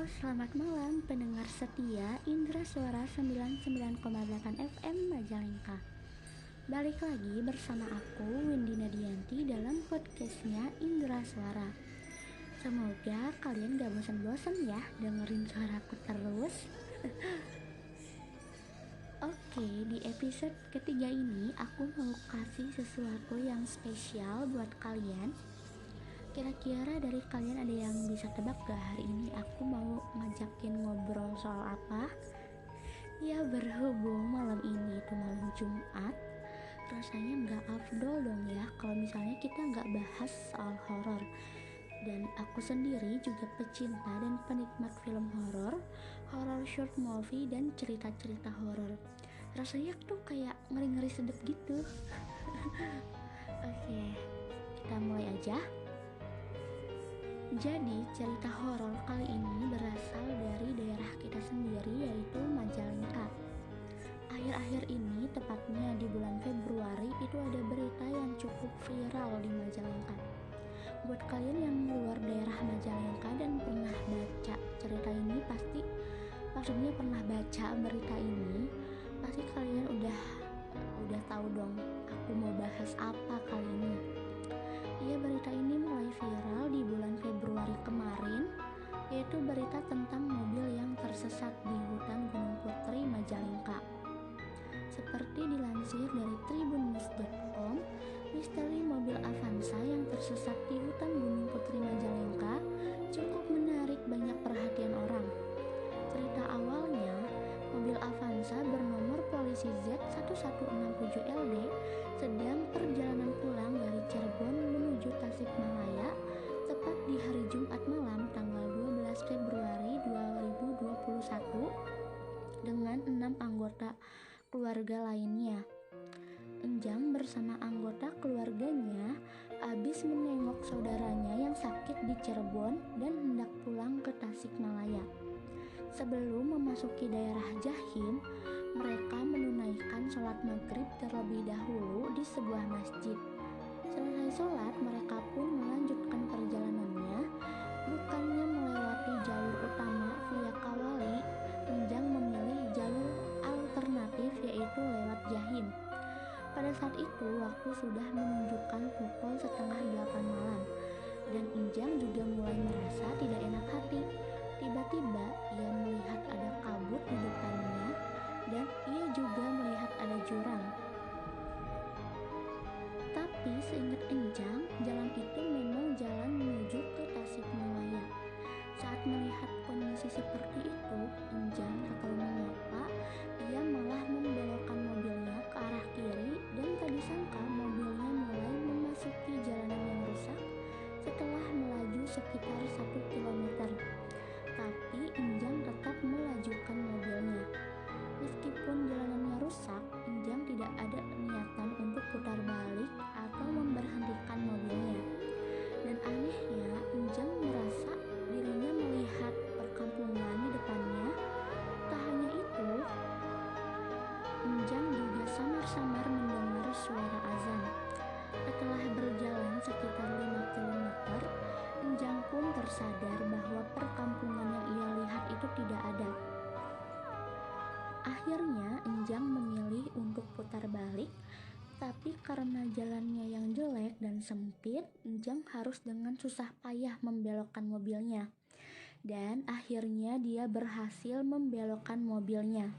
Selamat malam pendengar setia Indra Suara 99,8 FM Majalengka. Balik lagi bersama aku Windy Nadianti dalam podcastnya Indra Suara. Semoga kalian gak bosan-bosan ya dengerin suaraku terus. Oke, di episode ketiga ini aku mau kasih sesuatu yang spesial buat kalian. Kira-kira dari kalian ada yang bisa tebak gak hari ini aku mau ngajakin ngobrol soal apa? Ya, berhubung malam ini itu malam Jumat, rasanya gak afdol dong ya kalau misalnya kita gak bahas soal horor. Dan aku sendiri juga pecinta dan penikmat film horor short movie dan cerita-cerita horor. Rasanya tuh kayak ngeri-ngeri sedep gitu. Oke, kita mulai aja. Jadi cerita horor kali ini berasal dari daerah kita sendiri, yaitu Majalengka. Akhir-akhir ini, tepatnya di bulan Februari, itu ada berita yang cukup viral di Majalengka. Buat kalian yang luar daerah Majalengka dan pernah baca cerita ini, maksudnya pernah baca berita ini, pasti kalian udah tahu dong aku mau bahas apa kali ini. Ya, berita ini mulai viral di bulan Februari kemarin, yaitu berita tentang mobil yang tersesat di hutan Gunung Putri, Majalengka. Seperti dilansir dari tribunnews.com, misteri mobil Avanza yang tersesat di hutan Gunung Putri, Majalengka cukup menarik banyak perhatian orang. Cerita awalnya, mobil Avanza bernomor polisi Z1167LD sedang perjalanan pulang dari Cirebon menuju Tasikmalaya tepat di hari Jumat malam tanggal 12 Februari 2021 dengan 6 anggota keluarga lainnya. Enjang bersama anggota keluarganya habis menengok saudaranya yang sakit di Cirebon dan hendak pulang ke Tasikmalaya. Sebelum memasuki daerah Jahim, mereka menunaikan sholat maghrib terlebih dahulu di sebuah masjid. Selesai sholat, mereka pun melanjutkan perjalanannya. Bukannya melewati jalur utama via Kawali, Enjang memilih jalur alternatif, yaitu lewat Jahim. Pada saat itu, waktu sudah menunjukkan pukul 7:30 malam, dan Enjang juga mulai merasa tidak enak hati. Tiba-tiba ia melihat ada kabut di depannya dan ia juga melihat ada jurang. Tapi seingat Enjang, jalan itu memang jalan menuju ke Tasikmalaya. Saat melihat kondisi seperti itu, Enjang tak tahu mengapa ia malah membelokkan mobilnya ke arah kiri dan tak disangka mobilnya mulai memasuki jalanan yang rusak setelah melaju sekitar 1 kilometer. Tapi Enjang tetap melajukan mobilnya. Meskipun jalanannya rusak, Enjang tidak ada niatan untuk putar balik atau memberhentikan mobilnya. Dan anehnya, Enjang merasa dirinya melihat perkampungan di depannya. Tak hanya itu, Enjang juga samar-samar mendengar suara azan. Setelah berjalan sekitar 5 km, Enjang pun tersadar bahwa perkampungan yang ia lihat itu tidak ada. Akhirnya Enjang memilih untuk putar balik, tapi karena jalannya yang jelek dan sempit, Enjang harus dengan susah payah membelokkan mobilnya. Dan akhirnya dia berhasil membelokkan mobilnya.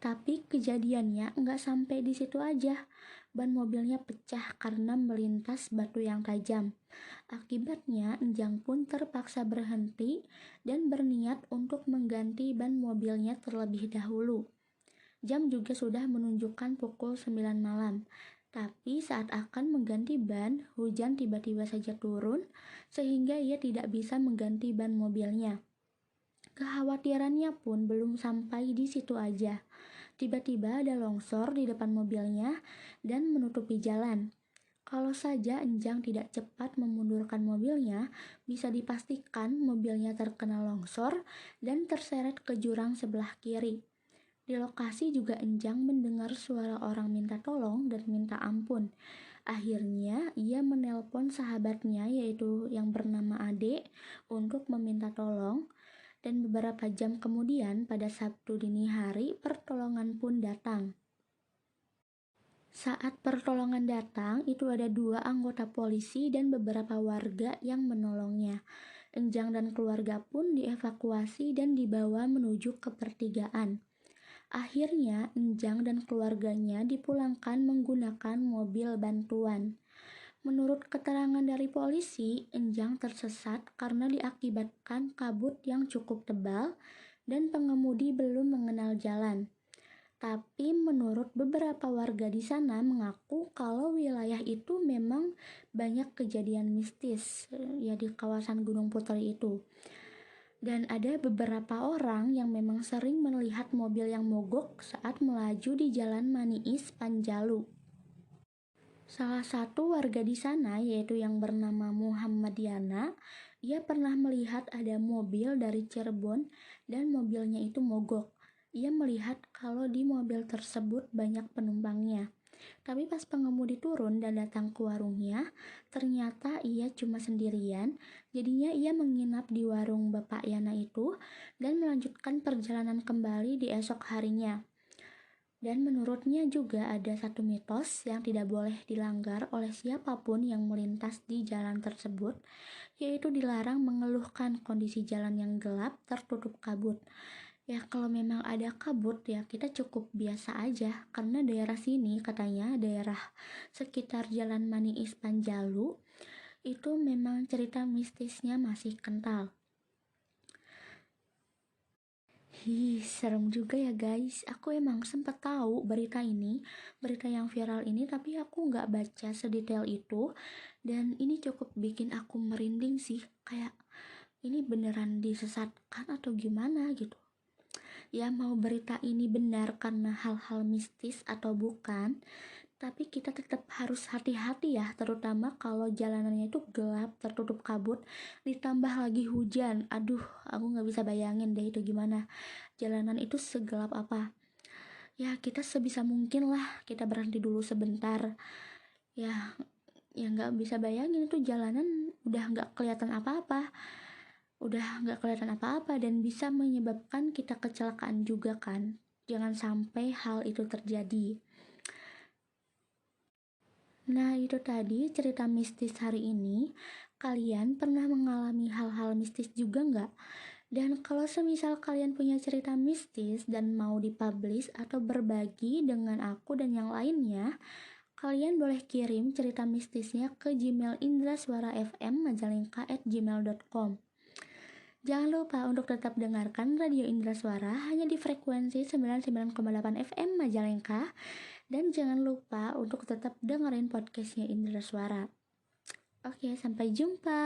Tapi kejadiannya nggak sampai di situ aja. Ban mobilnya pecah karena melintas batu yang tajam. Akibatnya Enjang pun terpaksa berhenti dan berniat untuk mengganti ban mobilnya terlebih dahulu. Jam juga sudah menunjukkan pukul 9 malam. Tapi saat akan mengganti ban, hujan tiba-tiba saja turun sehingga ia tidak bisa mengganti ban mobilnya. Kekhawatirannya pun belum sampai di situ aja. Tiba-tiba ada longsor di depan mobilnya dan menutupi jalan. Kalau saja Enjang tidak cepat memundurkan mobilnya, bisa dipastikan mobilnya terkena longsor dan terseret ke jurang sebelah kiri. Di lokasi juga Enjang mendengar suara orang minta tolong dan minta ampun. Akhirnya ia menelpon sahabatnya yaitu yang bernama Ade untuk meminta tolong. Dan beberapa jam kemudian pada Sabtu dini hari pertolongan pun datang. Saat pertolongan datang, itu ada 2 anggota polisi dan beberapa warga yang menolongnya. Enjang dan keluarga pun dievakuasi dan dibawa menuju ke pertigaan. Akhirnya, Enjang dan keluarganya dipulangkan menggunakan mobil bantuan. Menurut keterangan dari polisi, Enjang tersesat karena diakibatkan kabut yang cukup tebal dan pengemudi belum mengenal jalan. Tapi menurut beberapa warga di sana mengaku kalau wilayah itu memang banyak kejadian mistis ya di kawasan Gunung Putri itu. Dan ada beberapa orang yang memang sering melihat mobil yang mogok saat melaju di Jalan Maniis Panjalu. Salah satu warga di sana yaitu yang bernama Muhammadiana, ia pernah melihat ada mobil dari Cirebon dan mobilnya itu mogok. Ia melihat kalau di mobil tersebut banyak penumpangnya. Tapi pas pengemudi turun dan datang ke warungnya, ternyata ia cuma sendirian. Jadinya ia menginap di warung Bapak Yana itu dan melanjutkan perjalanan kembali di esok harinya. Dan menurutnya juga ada satu mitos yang tidak boleh dilanggar oleh siapapun yang melintas di jalan tersebut, yaitu dilarang mengeluhkan kondisi jalan yang gelap tertutup kabut. Ya kalau memang ada kabut ya kita cukup biasa aja, karena daerah sini katanya daerah sekitar Jalan Maniis Panjalu itu memang cerita mistisnya masih kental. Serem juga ya guys. Aku emang sempat tahu berita yang viral ini, tapi aku nggak baca sedetail itu. Dan ini cukup bikin aku merinding sih. Kayak ini beneran disesatkan atau gimana gitu. Ya mau berita ini benar karena hal-hal mistis atau bukan, tapi kita tetap harus hati-hati ya, terutama kalau jalanannya itu gelap, tertutup kabut, ditambah lagi hujan. Aduh, aku nggak bisa bayangin deh itu gimana. Jalanan itu segelap apa. Ya kita sebisa mungkin lah kita berhenti dulu sebentar. Ya nggak bisa bayangin itu jalanan udah nggak kelihatan apa-apa. Dan bisa menyebabkan kita kecelakaan juga kan. Jangan sampai hal itu terjadi. Nah itu tadi cerita mistis hari ini. Kalian pernah mengalami hal-hal mistis juga nggak? Dan kalau semisal kalian punya cerita mistis dan mau dipublish atau berbagi dengan aku dan yang lainnya, kalian boleh kirim cerita mistisnya ke Gmail indrasuarafm@gmail.com. Jangan lupa untuk tetap dengarkan Radio Indra Suara hanya di frekuensi 99,8 FM Majalengka. Dan jangan lupa untuk tetap dengerin podcastnya Indra Suara. Oke, sampai jumpa.